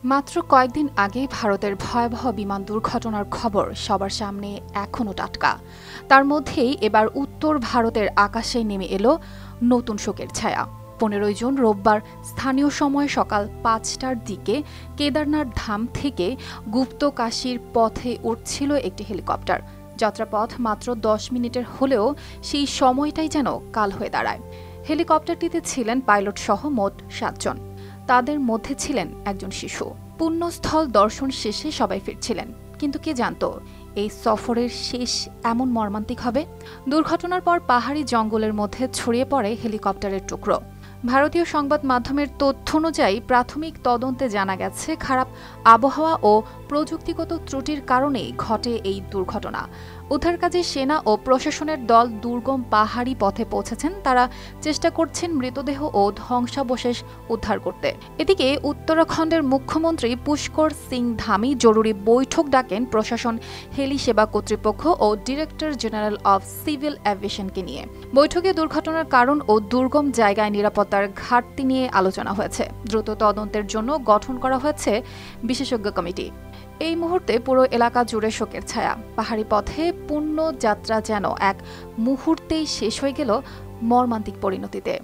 মাত্র কয়েকদিন আগে ভারতের ভয়াবহ বিমান দুর্ঘটনার খবর সবার সামনে এখনও টাটকা। তার মধ্যেই এবার উত্তর ভারতের আকাশে নেমে এলো নতুন শোকের ছায়া। 15 জুন রোববার স্থানীয় সময় সকাল 5টার দিকে কেদারনাথ ধাম থেকে গুপ্তকাশীর পথে উঠছিল একটি হেলিকপ্টার। যাত্রাপথ মাত্র 10 মিনিটের হলেও সেই সময়টাই যেন কাল হয়ে দাঁড়ায়। হেলিকপ্টারটিতে ছিলেন পাইলট সহ মোট 7 জন। তাদের মধ্যে ছিলেন একজন শিশু। পুণ্যস্থল দর্শন শেষে সবাই ফিরছিলেন, কিন্তু কে জানতো এই সফরের শেষ এমন মর্মান্তিক হবে। দুর্ঘটনার পর পাহাড়ি জঙ্গলের মধ্যে ছড়িয়ে পড়ে হেলিকপ্টারের টুকরো। ভারতীয় সংবাদ মাধ্যমের তথ্য অনুযায়ী প্রাথমিক তদন্তে জানা গেছে খারাপ আবহাওয়া ও প্রযুক্তিগত ত্রুটির কারণেই ঘটে এই দুর্ঘটনা। উদ্ধার কাজে সেনা ও প্রশাসনের দল দুর্গম পাহাড়ি পথে পৌঁছেছেন। তারা চেষ্টা করছেন মৃতদেহ ও ধ্বংসাবশেষ উদ্ধার করতে। এদিকে উত্তরাখণ্ডের মুখ্যমন্ত্রী পুষ্কর সিং ধামি জরুরি বৈঠক ডাকেন প্রশাসন, হেলি সেবা কর্তৃপক্ষ ও ডিরেক্টর জেনারেল অব সিভিল এভিয়েশনকে নিয়ে। বৈঠকে দুর্ঘটনার কারণ ও দুর্গম জায়গায় নিরাপত্তার ঘাটতি নিয়ে আলোচনা হয়েছে। দ্রুত তদন্তের জন্য গঠন করা হয়েছে বিশেষজ্ঞ কমিটি। এই মুহূর্তে পুরো এলাকা জুড়ে শোকের ছায়া। পাহাড়ি পথে পুণ্য যাত্রা যেন এক মুহূর্তেই শেষ হয়ে গেল মর্মান্তিক পরিণতিতে।